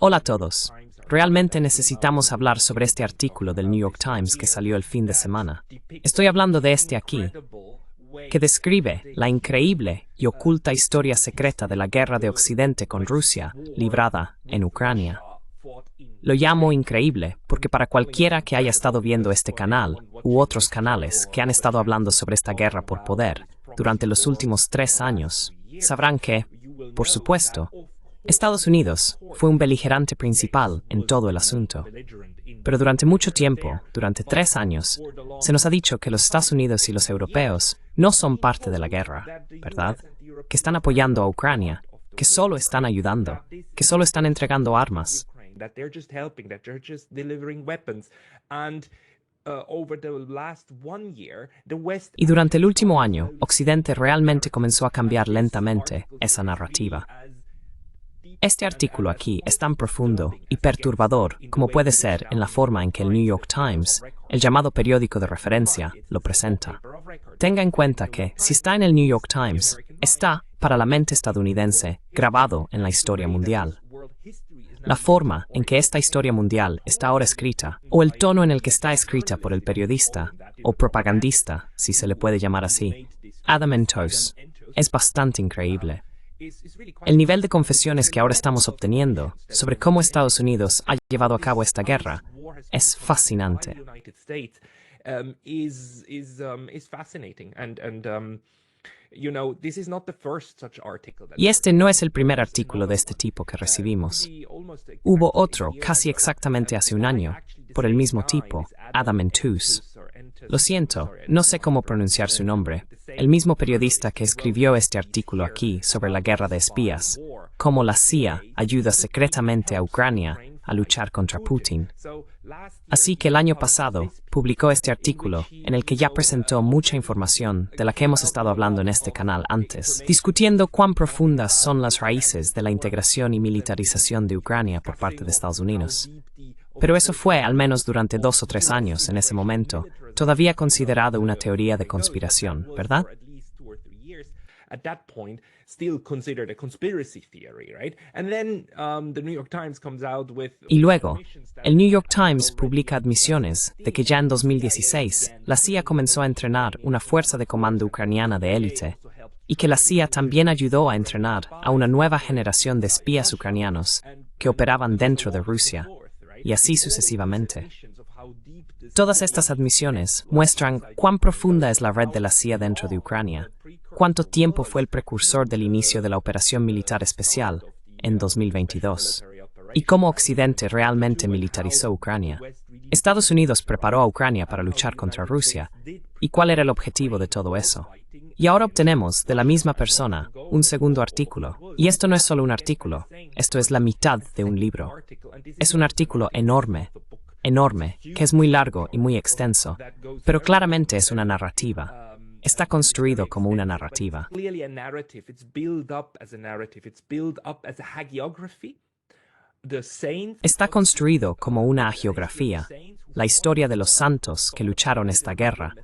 Hola a todos. Realmente necesitamos hablar sobre este artículo del New York Times que salió el fin de semana. Estoy hablando de este aquí, que describe la increíble y oculta historia secreta de la guerra de Occidente con Rusia, librada en Ucrania. Lo llamo increíble porque para cualquiera que haya estado viendo este canal u otros canales que han estado hablando sobre esta guerra por poder durante los últimos 3 años, sabrán que, por supuesto, Estados Unidos fue un beligerante principal en todo el asunto. Pero durante mucho tiempo, durante 3 años, se nos ha dicho que los Estados Unidos y los europeos no son parte de la guerra, ¿verdad? Que están apoyando a Ucrania, que solo están ayudando, que solo están entregando armas. Y durante el último año, Occidente realmente comenzó a cambiar lentamente esa narrativa. Este artículo aquí es tan profundo y perturbador como puede ser en la forma en que el New York Times, el llamado periódico de referencia, lo presenta. Tenga en cuenta que, si está en el New York Times, está, para la mente estadounidense, grabado en la historia mundial. La forma en que esta historia mundial está ahora escrita, o el tono en el que está escrita por el periodista, o propagandista, si se le puede llamar así, Adam Entous, es bastante increíble. El nivel de confesiones que ahora estamos obteniendo sobre cómo Estados Unidos ha llevado a cabo esta guerra es fascinante. Y este no es el primer artículo de este tipo que recibimos. Hubo otro casi exactamente hace un año, por el mismo tipo, Adam Entous. Lo siento, no sé cómo pronunciar su nombre. El mismo periodista que escribió este artículo aquí sobre la guerra de espías, cómo la CIA ayuda secretamente a Ucrania a luchar contra Putin. Así que el año pasado publicó este artículo en el que ya presentó mucha información de la que hemos estado hablando en este canal antes, discutiendo cuán profundas son las raíces de la integración y militarización de Ucrania por parte de Estados Unidos. Pero eso fue, al menos durante 2 o 3 años en ese momento, todavía considerado una teoría de conspiración, ¿verdad? Y luego, el New York Times publica admisiones de que ya en 2016 la CIA comenzó a entrenar una fuerza de comando ucraniana de élite y que la CIA también ayudó a entrenar a una nueva generación de espías ucranianos que operaban dentro de Rusia, y así sucesivamente. Todas estas admisiones muestran cuán profunda es la red de la CIA dentro de Ucrania, cuánto tiempo fue el precursor del inicio de la operación militar especial en 2022, y cómo Occidente realmente militarizó Ucrania. Estados Unidos preparó a Ucrania para luchar contra Rusia, y cuál era el objetivo de todo eso. Y ahora obtenemos de la misma persona un segundo artículo, y esto no es solo un artículo, esto es la mitad de un libro. Es un artículo enorme, que es muy largo y muy extenso, pero claramente es una narrativa. Está construido como una narrativa. Está construido como una hagiografía, la historia de los santos que lucharon esta guerra,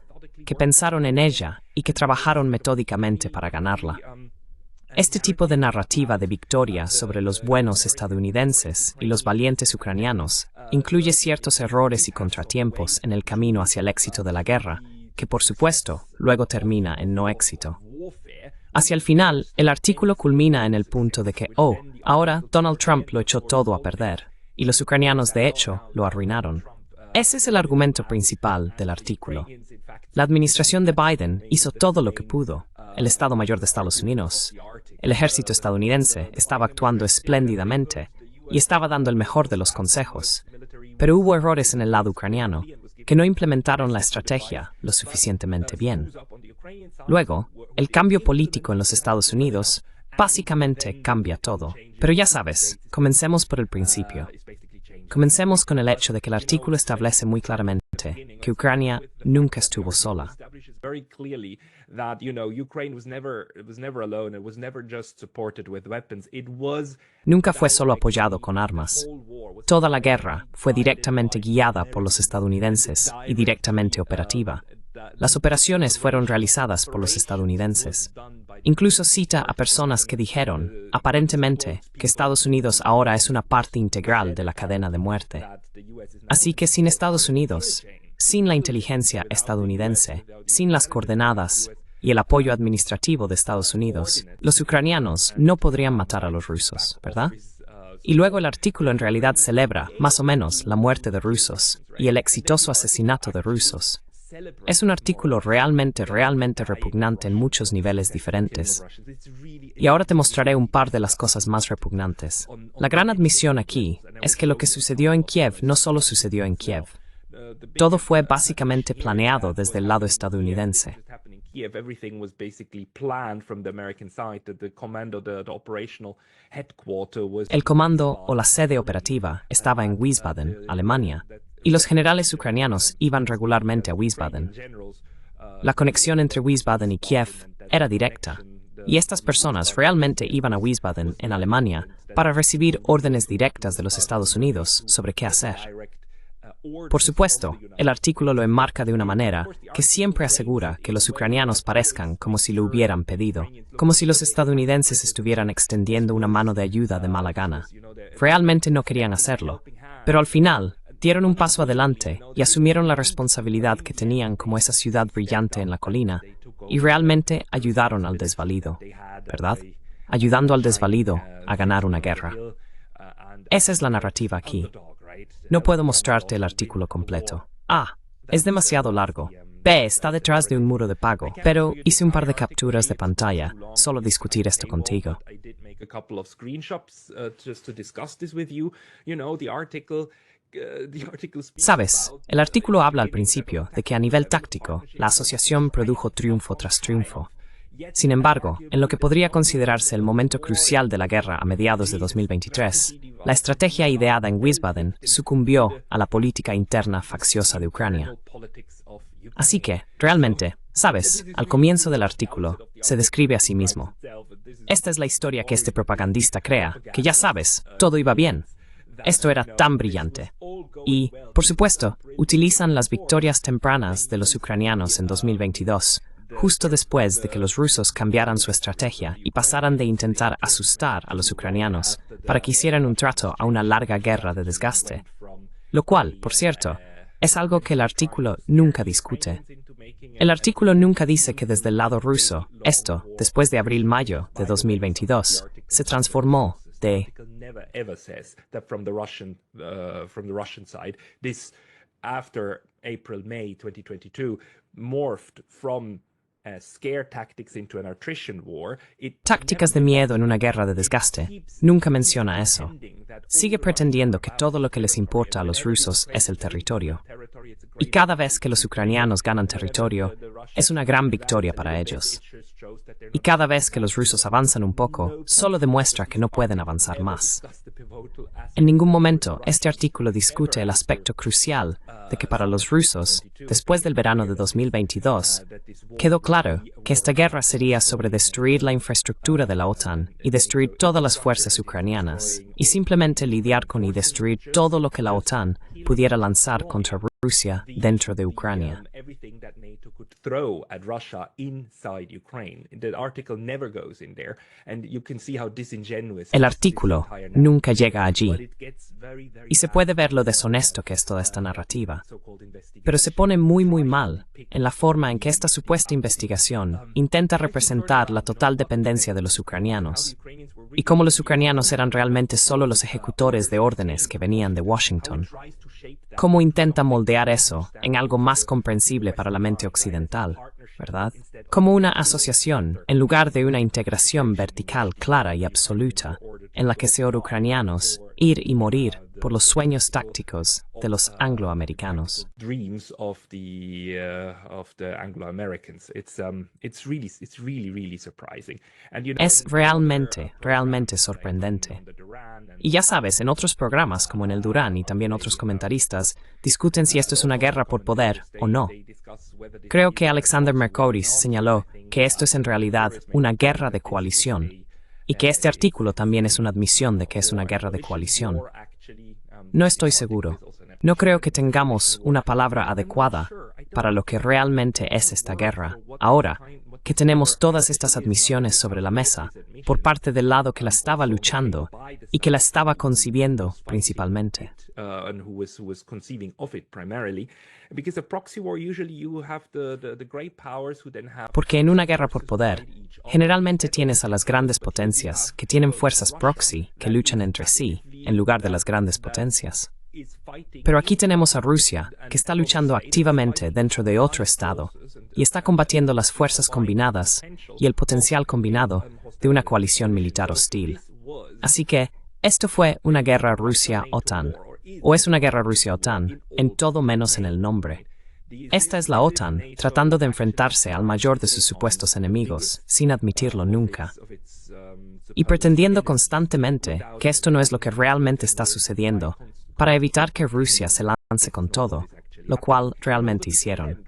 que pensaron en ella y que trabajaron metódicamente para ganarla. Este tipo de narrativa de victoria sobre los buenos estadounidenses y los valientes ucranianos incluye ciertos errores y contratiempos en el camino hacia el éxito de la guerra, que por supuesto luego termina en no éxito. Hacia el final, el artículo culmina en el punto de que, ahora Donald Trump lo echó todo a perder, y los ucranianos de hecho lo arruinaron. Ese es el argumento principal del artículo. La administración de Biden hizo todo lo que pudo. El Estado Mayor de Estados Unidos, el ejército estadounidense, estaba actuando espléndidamente y estaba dando el mejor de los consejos. Pero hubo errores en el lado ucraniano, que no implementaron la estrategia lo suficientemente bien. Luego, el cambio político en los Estados Unidos básicamente cambia todo. Pero ya sabes, comencemos por el principio. Comencemos con el hecho de que el artículo establece muy claramente que Ucrania nunca estuvo sola. Nunca fue solo apoyado con armas. Toda la guerra fue directamente guiada por los estadounidenses y directamente operativa. Las operaciones fueron realizadas por los estadounidenses. Incluso cita a personas que dijeron, aparentemente, que Estados Unidos ahora es una parte integral de la cadena de muerte. Así que sin Estados Unidos, sin la inteligencia estadounidense, sin las coordenadas y el apoyo administrativo de Estados Unidos, los ucranianos no podrían matar a los rusos, ¿verdad? Y luego el artículo en realidad celebra, más o menos, la muerte de rusos y el exitoso asesinato de rusos. Es un artículo realmente repugnante en muchos niveles diferentes. Y ahora te mostraré un par de las cosas más repugnantes. La gran admisión aquí es que lo que sucedió en Kiev no solo sucedió en Kiev. Todo fue básicamente planeado desde el lado estadounidense. El comando o la sede operativa estaba en Wiesbaden, Alemania, y los generales ucranianos iban regularmente a Wiesbaden. La conexión entre Wiesbaden y Kiev era directa, y estas personas realmente iban a Wiesbaden, en Alemania, para recibir órdenes directas de los Estados Unidos sobre qué hacer. Por supuesto, el artículo lo enmarca de una manera que siempre asegura que los ucranianos parezcan como si lo hubieran pedido, como si los estadounidenses estuvieran extendiendo una mano de ayuda de mala gana. Realmente no querían hacerlo, pero al final dieron un paso adelante y asumieron la responsabilidad que tenían como esa ciudad brillante en la colina y realmente ayudaron al desvalido, ¿verdad? Ayudando al desvalido a ganar una guerra. Esa es la narrativa aquí. No puedo mostrarte el artículo completo. A. Es demasiado largo. B. Está detrás de un muro de pago. Pero hice un par de capturas de pantalla. Solo discutir esto contigo. Sabes, el artículo habla al principio de que a nivel táctico, la asociación produjo triunfo tras triunfo. Sin embargo, en lo que podría considerarse el momento crucial de la guerra a mediados de 2023, la estrategia ideada en Wiesbaden sucumbió a la política interna facciosa de Ucrania. Así que, realmente, sabes, al comienzo del artículo, se describe a sí mismo. Esta es la historia que este propagandista crea, que ya sabes, todo iba bien. Esto era tan brillante. Y, por supuesto, utilizan las victorias tempranas de los ucranianos en 2022, justo después de que los rusos cambiaran su estrategia y pasaran de intentar asustar a los ucranianos para que hicieran un trato a una larga guerra de desgaste. Lo cual, por cierto, es algo que el artículo nunca discute. El artículo nunca dice que desde el lado ruso, esto, después de abril-mayo de 2022, se transformó de tácticas de miedo en una guerra de desgaste. Nunca menciona eso. Sigue pretendiendo que todo lo que les importa a los rusos es el territorio. Y cada vez que los ucranianos ganan territorio, es una gran victoria para ellos. Y cada vez que los rusos avanzan un poco, solo demuestra que no pueden avanzar más. En ningún momento este artículo discute el aspecto crucial de que para los rusos, después del verano de 2022, quedó claro que esta guerra sería sobre destruir la infraestructura de la OTAN y destruir todas las fuerzas ucranianas, y simplemente lidiar con y destruir todo lo que la OTAN pudiera lanzar contra Rusia dentro de Ucrania. El artículo nunca llega allí, y se puede ver lo deshonesto que es toda esta narrativa, pero se pone muy mal en la forma en que esta supuesta investigación intenta representar la total dependencia de los ucranianos, y cómo los ucranianos eran realmente solo los ejecutores de órdenes que venían de Washington. Cómo intenta moldear eso en algo más comprensible para la mente occidental, ¿verdad? Como una asociación, en lugar de una integración vertical clara y absoluta, en la que sean ucranianos ir y morir por los sueños tácticos de los angloamericanos. Es realmente sorprendente. Y ya sabes, en otros programas como en el Durán y también otros comentaristas discuten si esto es una guerra por poder o no. Creo que Alexander Mercouris señaló que esto es en realidad una guerra de coalición y que este artículo también es una admisión de que es una guerra de coalición. No estoy seguro. No creo que tengamos una palabra adecuada para lo que realmente es esta guerra. Ahora que tenemos todas estas admisiones sobre la mesa, por parte del lado que la estaba luchando y que la estaba concibiendo principalmente. Porque en una guerra por poder, generalmente tienes a las grandes potencias que tienen fuerzas proxy que luchan entre sí, en lugar de las grandes potencias. Pero aquí tenemos a Rusia, que está luchando activamente dentro de otro estado y está combatiendo las fuerzas combinadas y el potencial combinado de una coalición militar hostil. Así que, esto fue una guerra Rusia-OTAN, o es una guerra Rusia-OTAN, en todo menos en el nombre. Esta es la OTAN, tratando de enfrentarse al mayor de sus supuessts enemigos, sin admitirlo nunca. Y pretendiendo constantemente que esto no es lo que realmente está sucediendo, para evitar que Rusia se lance con todo, lo cual realmente hicieron.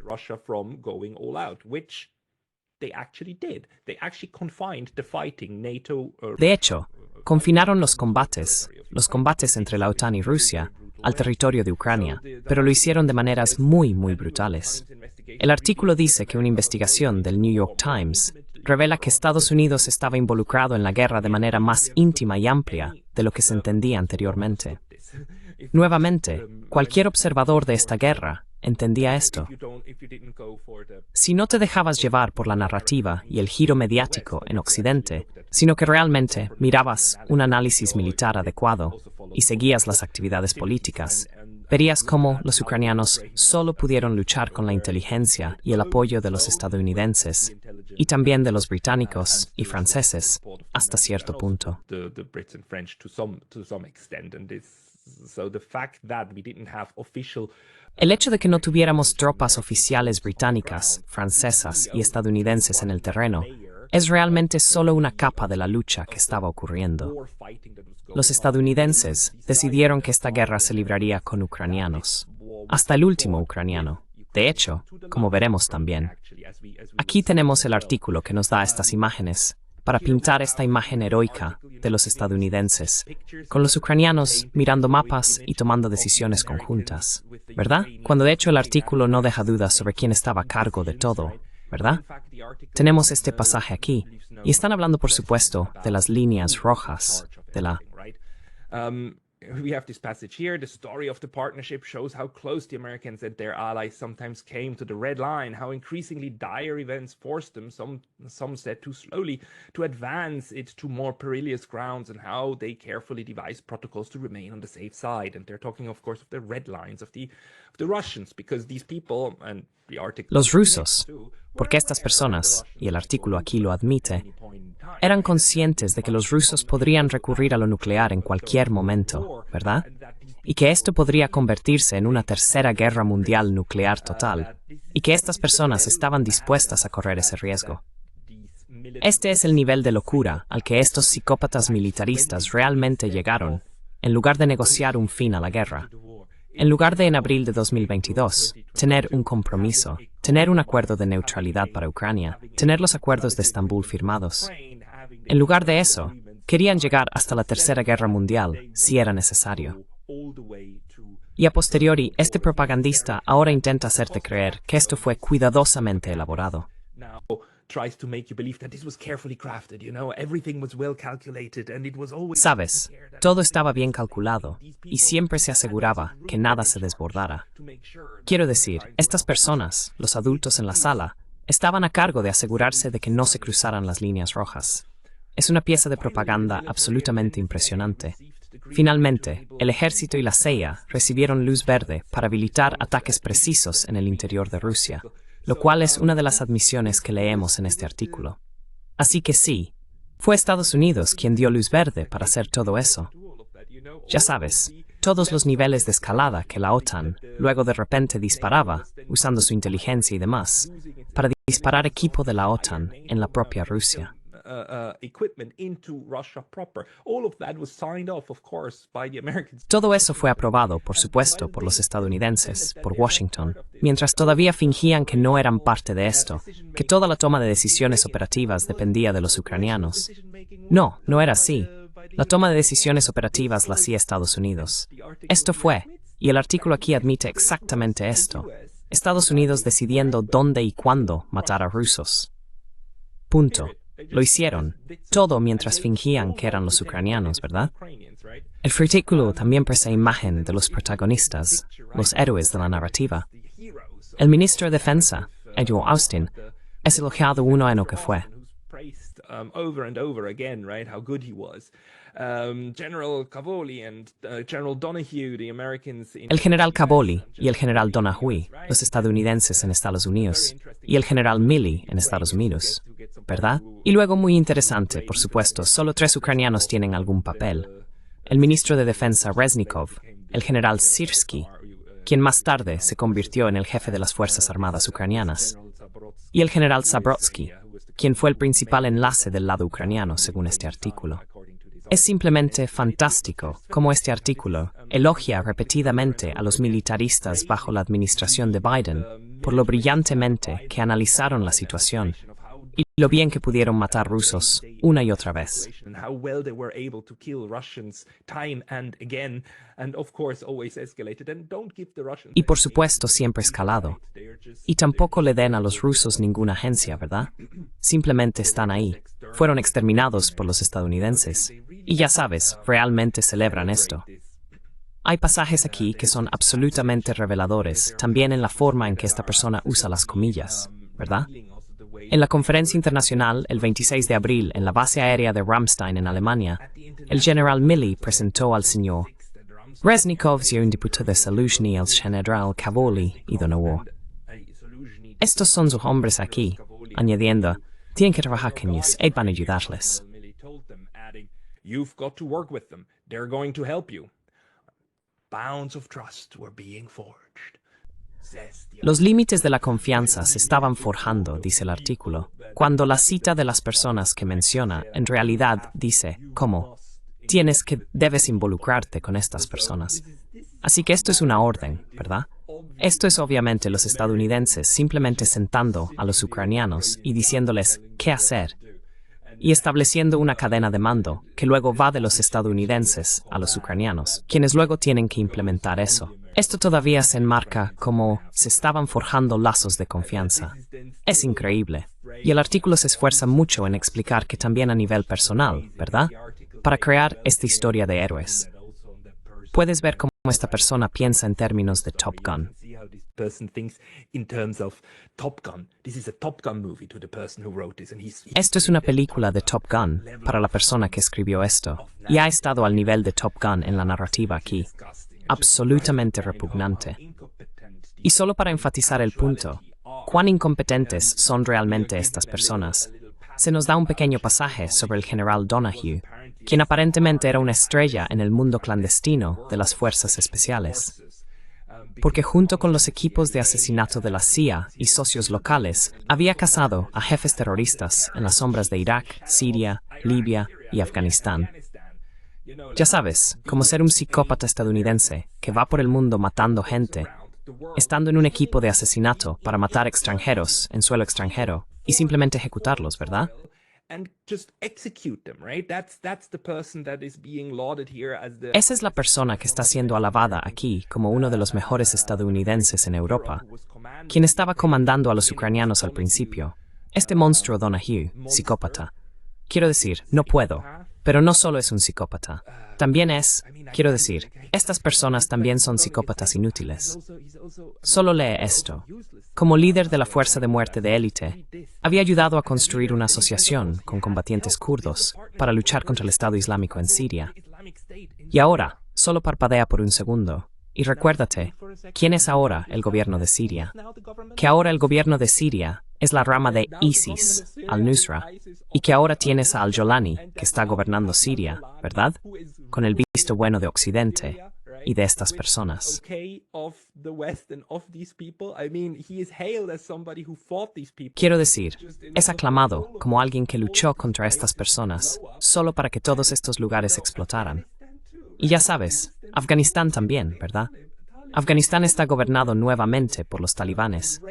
De hecho, confinaron los combates entre la OTAN y Rusia, al territorio de Ucrania, pero lo hicieron de maneras muy brutales. El artículo dice que una investigación del New York Times revela que Estados Unidos estaba involucrado en la guerra de manera más íntima y amplia de lo que se entendía anteriormente. Nuevamente, cualquier observador de esta guerra entendía esto. Si no te dejabas llevar por la narrativa y el giro mediático en Occidente, sino que realmente mirabas un análisis militar adecuado y seguías las actividades políticas, verías cómo los ucranianos solo pudieron luchar con la inteligencia y el apoyo de los estadounidenses, y también de los británicos y franceses, hasta cierto punto. El hecho de que no tuviéramos tropas oficiales británicas, francesas y estadounidenses en el terreno es realmente solo una capa de la lucha que estaba ocurriendo. Los estadounidenses decidieron que esta guerra se libraría con ucranianos, hasta el último ucraniano. De hecho, como veremos también. Aquí tenemos el artículo que nos da estas imágenes, para pintar esta imagen heroica de los estadounidenses, con los ucranianos mirando mapas y tomando decisiones conjuntas, ¿verdad? Cuando de hecho el artículo no deja dudas sobre quién estaba a cargo de todo, ¿verdad? Tenemos este pasaje aquí, y están hablando por supuesto de las líneas rojas, de la... We have this passage here. The story of the partnership shows how close the Americans and their allies sometimes came to the red line, how increasingly dire events forced them, some said too slowly, to advance it to more perilous grounds, and how they carefully devised protocols to remain on the safe side. And they're talking, of course, of the red lines of the Russians, because these people, and the article... Los rusos, porque estas personas, y el artículo aquí lo admite, eran conscientes de que los rusos podrían recurrir a lo nuclear en cualquier momento, ¿verdad? Y que esto podría convertirse en una tercera guerra mundial nuclear total, y que estas personas estaban dispuestas a correr ese riesgo. Este es el nivel de locura al que estos psicópatas militaristas realmente llegaron, en lugar de negociar un fin a la guerra. En lugar de en abril de 2022, tener un compromiso, tener un acuerdo de neutralidad para Ucrania, tener los acuerdos de Estambul firmados. En lugar de eso, querían llegar hasta la Tercera Guerra Mundial, si era necesario. Y a posteriori, este propagandista ahora intenta hacerte creer que esto fue cuidadosamente elaborado. Sabes, todo estaba bien calculado, y siempre se aseguraba que nada se desbordara. Quiero decir, estas personas, los adultos en la sala, estaban a cargo de asegurarse de que no se cruzaran las líneas rojas. Es una pieza de propaganda absolutamente impresionante. Finalmente, el ejército y la CIA recibieron luz verde para habilitar ataques precisos en el interior de Rusia, lo cual es una de las admisiones que leemos en este artículo. Así que sí, fue Estados Unidos quien dio luz verde para hacer todo eso. Ya sabes, todos los niveles de escalada que la OTAN luego de repente disparaba, usando su inteligencia y demás, para disparar equipo de la OTAN en la propia Rusia. Todo eso fue aprobado, por supuesto, por los estadounidenses, por Washington, mientras todavía fingían que no eran parte de esto, que toda la toma de decisiones operativas dependía de los ucranianos. No, no era así. La toma de decisiones operativas la hacía Estados Unidos. Esto fue, y el artículo aquí admite exactamente esto. Estados Unidos decidiendo dónde y cuándo matar a rusos. Punto. Lo hicieron, todo mientras fingían que eran los ucranianos, ¿verdad? El artículo también presenta imagen de los protagonistas, los héroes de la narrativa. El ministro de Defensa, Edward Austin, es elogiado uno en lo que fue. Over and over again, right? How good he was. General Cavoli and General Donahue, the Americans. El general Cavoli y el general Donahue, los estadounidenses en Estados Unidos, y el general Milley en Estados Unidos, ¿verdad? Y luego muy interesante, por supuesto, solo 3 ucranianos tienen algún papel. El ministro de Defensa Reznikov, el general Syrskyi, quien más tarde se convirtió en el jefe de las Fuerzas Armadas ucranianas, y el general Zabrodsky, quien fue el principal enlace del lado ucraniano, según este artículo. Es simplemente fantástico cómo este artículo elogia repetidamente a los militaristas bajo la administración de Biden por lo brillantemente que analizaron la situación y lo bien que pudieron matar rusos una y otra vez. Y por supuesto siempre escalado. Y tampoco le den a los rusos ninguna agencia, ¿verdad? Simplemente están ahí. Fueron exterminados por los estadounidenses. Y ya sabes, realmente celebran esto. Hay pasajes aquí que son absolutamente reveladores, también en la forma en que esta persona usa las comillas, ¿verdad? En la conferencia internacional, el 26 de abril, en la base aérea de Ramstein, en Alemania, el general Milley presentó al señor Reznikov y un diputado de Zaluzhny al general Cavoli y Donahue. Estos son sus hombres aquí, añadiendo, tienen que trabajar con ellos, y van a ayudarles. You've got to work with them. They're going to help you. Bounds of trust were being forged. Los límites de la confianza se estaban forjando, dice el artículo, cuando la cita de las personas que menciona en realidad dice, ¿cómo? Debes involucrarte con estas personas. Así que esto es una orden, ¿verdad? Esto es obviamente los estadounidenses simplemente sentando a los ucranianos y diciéndoles qué hacer, y estableciendo una cadena de mando que luego va de los estadounidenses a los ucranianos, quienes luego tienen que implementar eso. Esto todavía se enmarca como se estaban forjando lazos de confianza. Es increíble. Y el artículo se esfuerza mucho en explicar que también a nivel personal, ¿verdad? Para crear esta historia de héroes. Puedes ver cómo esta persona piensa en términos de Top Gun. Esto es una película de Top Gun para la persona que escribió esto, y ha estado al nivel de Top Gun en la narrativa aquí. Absolutamente repugnante. Y solo para enfatizar el punto, cuán incompetentes son realmente estas personas, se nos da un pequeño pasaje sobre el general Donahue, quien aparentemente era una estrella en el mundo clandestino de las fuerzas especiales. Porque junto con los equipos de asesinato de la CIA y socios locales, había cazado a jefes terroristas en las sombras de Irak, Siria, Libia y Afganistán. Ya sabes, como ser un psicópata estadounidense que va por el mundo matando gente, estando en un equipo de asesinato para matar extranjeros en suelo extranjero y simplemente ejecutarlos, ¿verdad? Esa es la persona que está siendo alabada aquí como uno de los mejores estadounidenses en Europa, quien estaba comandando a los ucranianos al principio. Este monstruo Donahue, psicópata. Quiero decir, no puedo, pero no solo es un psicópata. También estas personas también son psicópatas inútiles. Solo lee esto. Como líder de la fuerza de muerte de élite, había ayudado a construir una asociación con combatientes kurdos para luchar contra el Estado Islámico en Siria. Y ahora, solo parpadea por un segundo, y recuérdate, ¿quién es ahora el gobierno de Siria? Que ahora el gobierno de Siria es la rama de ISIS, al-Nusra, y que ahora tienes a al-Jolani, que está gobernando Siria, ¿verdad? Con el visto bueno de Occidente y de estas personas. Quiero decir, es aclamado como alguien que luchó contra estas personas solo para que todos estos lugares explotaran. Y ya sabes, Afganistán también, ¿verdad? Afganistán está gobernado nuevamente por los talibanes.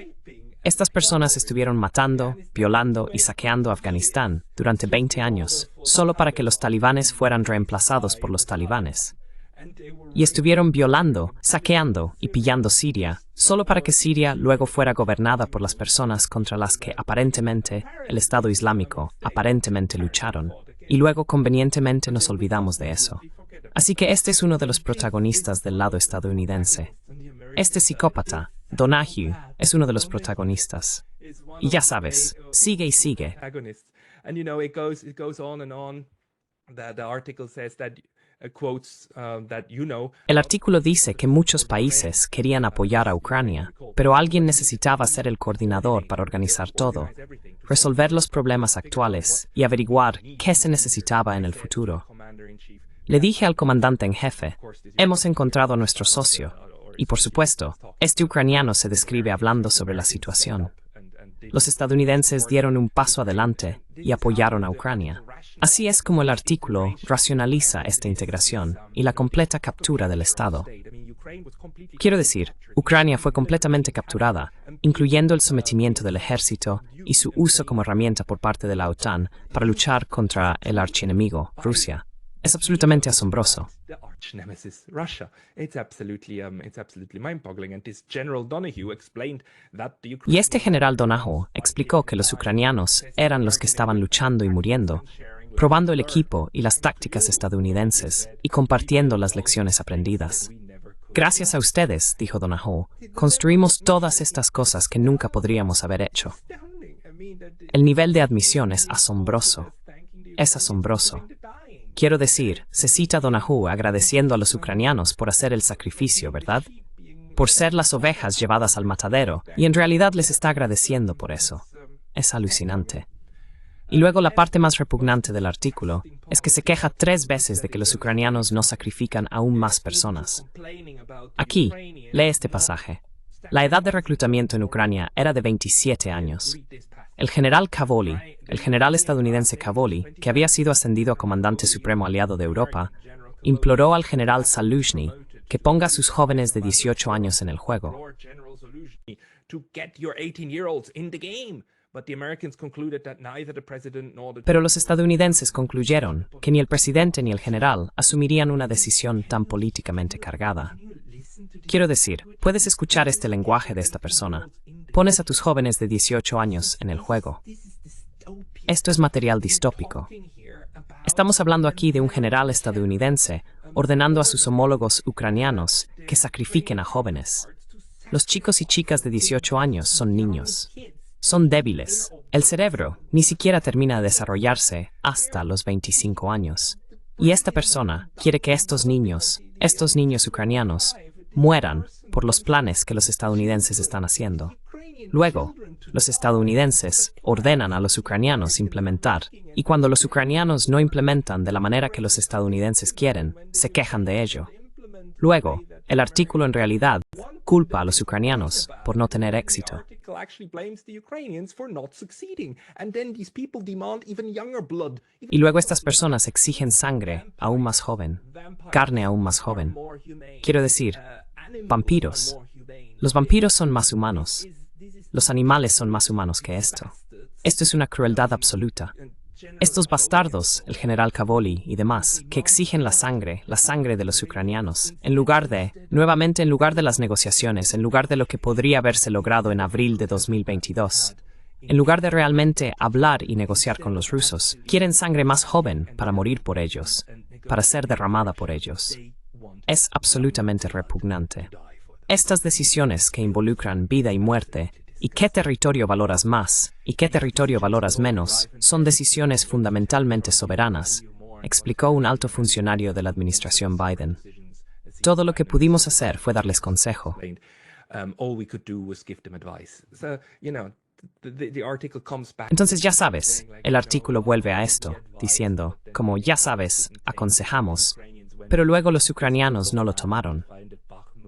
Estas personas estuvieron matando, violando y saqueando Afganistán durante 20 años, solo para que los talibanes fueran reemplazados por los talibanes. Y estuvieron violando, saqueando y pillando Siria, solo para que Siria luego fuera gobernada por las personas contra las que aparentemente el Estado Islámico aparentemente lucharon, y luego convenientemente nos olvidamos de eso. Así que este es uno de los protagonistas del lado estadounidense. Este psicópata, Donahue, es uno de los protagonistas. Y ya sabes, sigue y sigue. El artículo dice que muchos países querían apoyar a Ucrania, pero alguien necesitaba ser el coordinador para organizar todo, resolver los problemas actuales y averiguar qué se necesitaba en el futuro. Le dije al comandante en jefe, hemos encontrado a nuestro socio, y por supuesto, este ucraniano se describe hablando sobre la situación. Los estadounidenses dieron un paso adelante y apoyaron a Ucrania. Así es como el artículo racionaliza esta integración y la completa captura del Estado. Quiero decir, Ucrania fue completamente capturada, incluyendo el sometimiento del ejército y su uso como herramienta por parte de la OTAN para luchar contra el archienemigo, Rusia. Es absolutamente asombroso. Y este general Donahue explicó que los ucranianos eran los que estaban luchando y muriendo, probando el equipo y las tácticas estadounidenses y compartiendo las lecciones aprendidas. Gracias a ustedes, dijo Donahue, construimos todas estas cosas que nunca podríamos haber hecho. El nivel de admisión es asombroso. Es asombroso. Quiero decir, se cita a Donahue agradeciendo a los ucranianos por hacer el sacrificio, ¿verdad? Por ser las ovejas llevadas al matadero, y en realidad les está agradeciendo por eso. Es alucinante. Y luego la parte más repugnante del artículo es que se queja 3 veces de que los ucranianos no sacrifican aún más personas. Aquí, lee este pasaje. La edad de reclutamiento en Ucrania era de 27 años. El general Cavoli, el general estadounidense Cavoli, que había sido ascendido a comandante supremo aliado de Europa, imploró al general Zaluzhny que ponga a sus jóvenes de 18 años en el juego. Pero los estadounidenses concluyeron que ni el presidente ni el general asumirían una decisión tan políticamente cargada. Quiero decir, puedes escuchar este lenguaje de esta persona. Pones a tus jóvenes de 18 años en el juego. Esto es material distópico. Estamos hablando aquí de un general estadounidense ordenando a sus homólogos ucranianos que sacrifiquen a jóvenes. Los chicos y chicas de 18 años son niños. Son débiles. El cerebro ni siquiera termina de desarrollarse hasta los 25 años. Y esta persona quiere que estos niños ucranianos, mueran por los planes que los estadounidenses están haciendo. Luego, los estadounidenses ordenan a los ucranianos implementar, y cuando los ucranianos no implementan de la manera que los estadounidenses quieren, se quejan de ello. Luego, el artículo en realidad culpa a los ucranianos por no tener éxito. Y luego estas personas exigen sangre aún más joven, carne aún más joven. Quiero decir, vampiros. Los vampiros son más humanos. Los animales son más humanos que esto. Esto es una crueldad absoluta. Estos bastardos, el general Cavoli y demás, que exigen la sangre de los ucranianos, en lugar de las negociaciones, en lugar de lo que podría haberse logrado en abril de 2022, en lugar de realmente hablar y negociar con los rusos, quieren sangre más joven para morir por ellos, para ser derramada por ellos. Es absolutamente repugnante. Estas decisiones que involucran vida y muerte, y qué territorio valoras más, y qué territorio valoras menos, son decisiones fundamentalmente soberanas, explicó un alto funcionario de la administración Biden. Todo lo que pudimos hacer fue darles consejo. Entonces ya sabes, el artículo vuelve a esto, diciendo, como ya sabes, aconsejamos, pero luego los ucranianos no lo tomaron.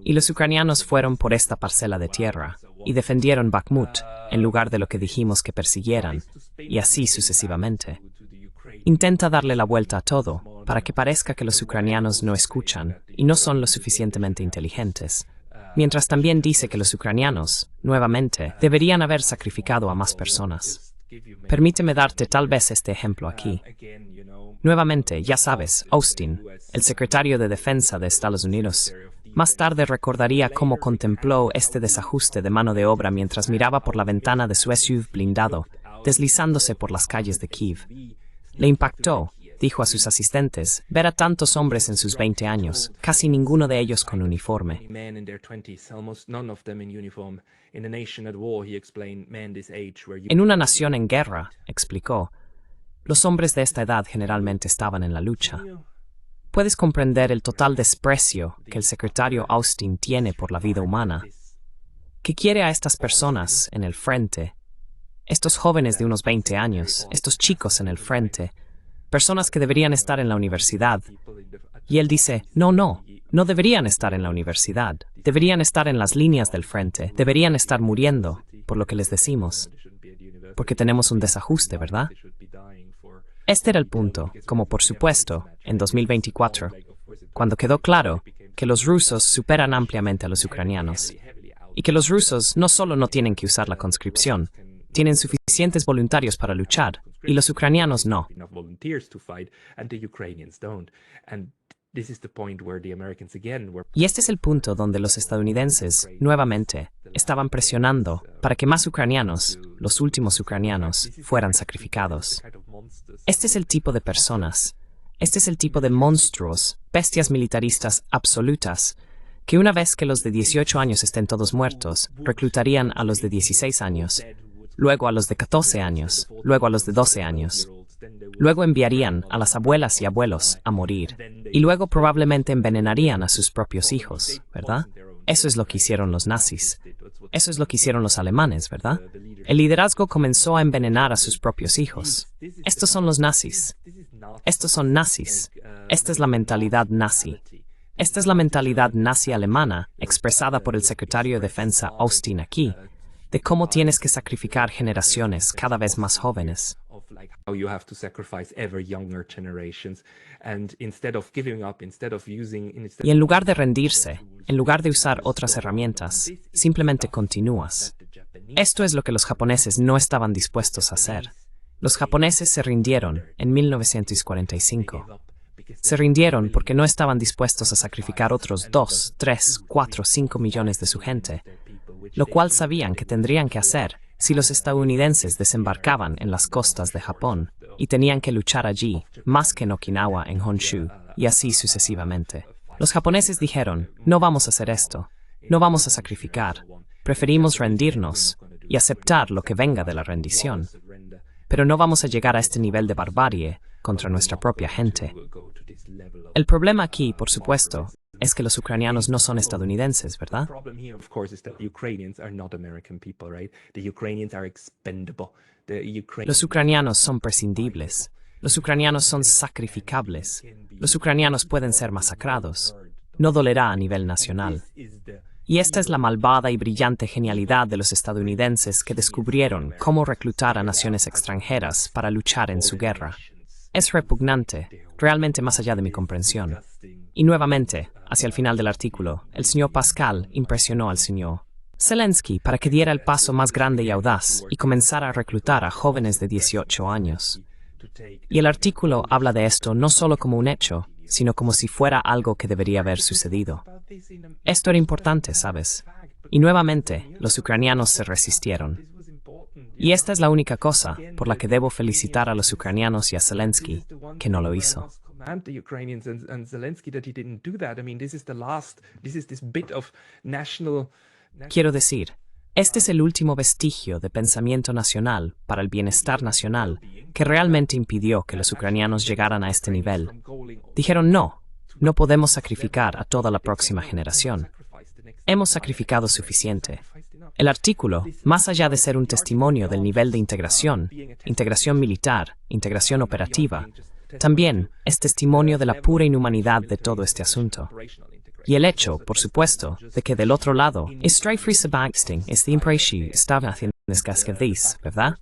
Y los ucranianos fueron por esta parcela de tierra y defendieron Bakhmut en lugar de lo que dijimos que persiguieran, y así sucesivamente. Intenta darle la vuelta a todo para que parezca que los ucranianos no escuchan y no son lo suficientemente inteligentes, mientras también dice que los ucranianos, nuevamente, deberían haber sacrificado a más personas. Permíteme darte tal vez este ejemplo aquí. Nuevamente, ya sabes, Austin, el secretario de Defensa de Estados Unidos, más tarde recordaría cómo contempló este desajuste de mano de obra mientras miraba por la ventana de su SUV blindado, deslizándose por las calles de Kiev. Le impactó, dijo a sus asistentes, ver a tantos hombres en sus 20 años, casi ninguno de ellos con uniforme. En una nación en guerra, explicó, los hombres de esta edad generalmente estaban en la lucha. Puedes comprender el total desprecio que el secretario Austin tiene por la vida humana, que quiere a estas personas en el frente, estos jóvenes de unos 20 años, estos chicos en el frente, personas que deberían estar en la universidad. Y él dice, no deberían estar en la universidad, deberían estar en las líneas del frente, deberían estar muriendo, por lo que les decimos, porque tenemos un desajuste, ¿verdad? Este era el punto, como por supuesto, en 2024, cuando quedó claro que los rusos superan ampliamente a los ucranianos, y que los rusos no solo no tienen que usar la conscripción, tienen suficientes voluntarios para luchar, y los ucranianos no. Y este es el punto donde los estadounidenses, nuevamente, estaban presionando para que más ucranianos, los últimos ucranianos, fueran sacrificados. Este es el tipo de personas, este es el tipo de monstruos, bestias militaristas absolutas, que una vez que los de 18 años estén todos muertos, reclutarían a los de 16 años, luego a los de 14 años, luego a los de 12 años. Luego enviarían a las abuelas y abuelos a morir, y luego probablemente envenenarían a sus propios hijos, ¿verdad? Eso es lo que hicieron los nazis. Eso es lo que hicieron los alemanes, ¿verdad? El liderazgo comenzó a envenenar a sus propios hijos. Estos son los nazis. Estos son nazis. Esta es la mentalidad nazi. Esta es la mentalidad nazi alemana, expresada por el secretario de Defensa Austin aquí, de cómo tienes que sacrificar generaciones cada vez más jóvenes. Y en lugar de rendirse, en lugar de usar otras herramientas, simplemente continúas. Esto es lo que los japoneses no estaban dispuestos a hacer. Los japoneses se rindieron en 1945. Se rindieron porque no estaban dispuestos a sacrificar otros 2, 3, 4, 5 millones de su gente, lo cual sabían que tendrían que hacer si los estadounidenses desembarcaban en las costas de Japón y tenían que luchar allí, más que en Okinawa, en Honshu, y así sucesivamente. Los japoneses dijeron, no vamos a hacer esto, no vamos a sacrificar, preferimos rendirnos y aceptar lo que venga de la rendición. Pero no vamos a llegar a este nivel de barbarie contra nuestra propia gente. El problema aquí, por supuesto, es que los ucranianos no son estadounidenses, ¿verdad? Los ucranianos son prescindibles. Los ucranianos son sacrificables. Los ucranianos pueden ser masacrados. No dolerá a nivel nacional. Y esta es la malvada y brillante genialidad de los estadounidenses que descubrieron cómo reclutar a naciones extranjeras para luchar en su guerra. Es repugnante, realmente más allá de mi comprensión. Y nuevamente, hacia el final del artículo, el señor Pascal impresionó al señor Zelensky para que diera el paso más grande y audaz y comenzara a reclutar a jóvenes de 18 años. Y el artículo habla de esto no solo como un hecho, sino como si fuera algo que debería haber sucedido. Esto era importante, ¿sabes? Y nuevamente, los ucranianos se resistieron. Y esta es la única cosa por la que debo felicitar a los ucranianos y a Zelensky, que no lo hizo. Quiero decir, este es el último vestigio de pensamiento nacional para el bienestar nacional que realmente impidió que los ucranianos llegaran a este nivel. Dijeron no podemos sacrificar a toda la próxima generación. Hemos sacrificado suficiente. El artículo, más allá de ser un testimonio del nivel de integración militar, integración operativa, también es testimonio de la pura inhumanidad de todo este asunto. Y el hecho, por supuesto, de que del otro lado, este impresión estaba haciendo escasquez, ¿verdad?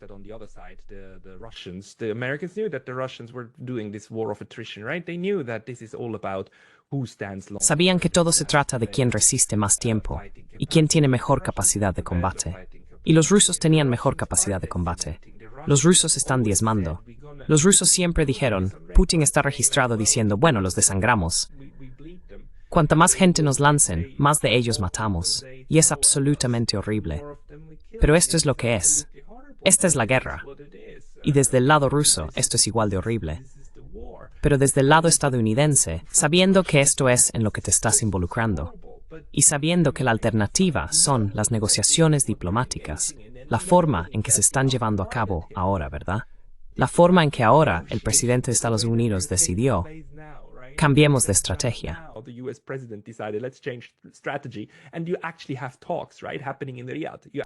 Sabían que todo se trata de quién resiste más tiempo y quién tiene mejor capacidad de combate. Y los rusos tenían mejor capacidad de combate. Los rusos están diezmando. Los rusos siempre dijeron, Putin está registrado diciendo, bueno, los desangramos. Cuanta más gente nos lancen, más de ellos matamos. Y es absolutamente horrible. Pero esto es lo que es. Esta es la guerra. Y desde el lado ruso, esto es igual de horrible. Pero desde el lado estadounidense, sabiendo que esto es en lo que te estás involucrando, y sabiendo que la alternativa son las negociaciones diplomáticas, la forma en que se están llevando a cabo ahora, ¿verdad? La forma en que ahora el presidente de Estados Unidos decidió, cambiemos de estrategia.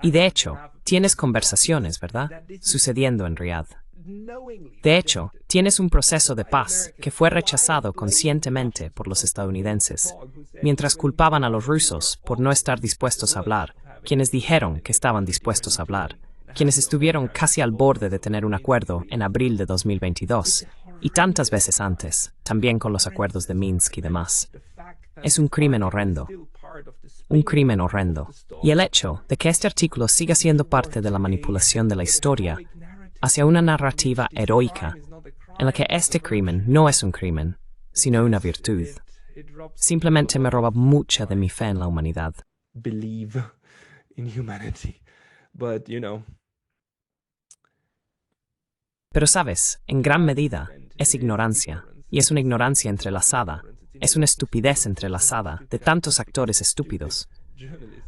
Y de hecho, tienes conversaciones, ¿verdad? Sucediendo en Riad. De hecho, tienes un proceso de paz que fue rechazado conscientemente por los estadounidenses, mientras culpaban a los rusos por no estar dispuestos a hablar, quienes dijeron que estaban dispuestos a hablar, quienes estuvieron casi al borde de tener un acuerdo en abril de 2022, y tantas veces antes, también con los acuerdos de Minsk y demás. Es un crimen horrendo. Un crimen horrendo. Y el hecho de que este artículo siga siendo parte de la manipulación de la historia hacia una narrativa heroica en la que este crimen no es un crimen, sino una virtud, simplemente me roba mucha de mi fe en la humanidad. Believe in humanity. But, you know. Pero sabes, en gran medida, es ignorancia, y es una ignorancia entrelazada, es una estupidez entrelazada de tantos actores estúpidos.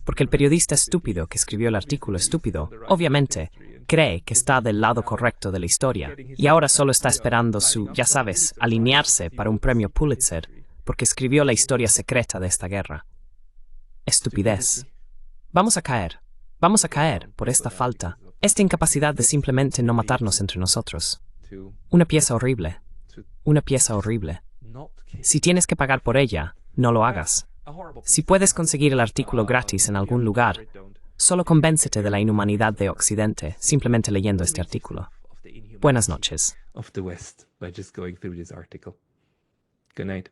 Porque el periodista estúpido que escribió el artículo estúpido, obviamente, cree que está del lado correcto de la historia, y ahora solo está esperando su, ya sabes, alinearse para un premio Pulitzer, porque escribió la historia secreta de esta guerra. Estupidez. Vamos a caer por esta falta, esta incapacidad de simplemente no matarnos entre nosotros. Una pieza horrible. Una pieza horrible. Si tienes que pagar por ella, no lo hagas. Si puedes conseguir el artículo gratis en algún lugar, solo convéncete de la inhumanidad de Occidente simplemente leyendo este artículo. Buenas noches. Of the West by just going through this article. Good night.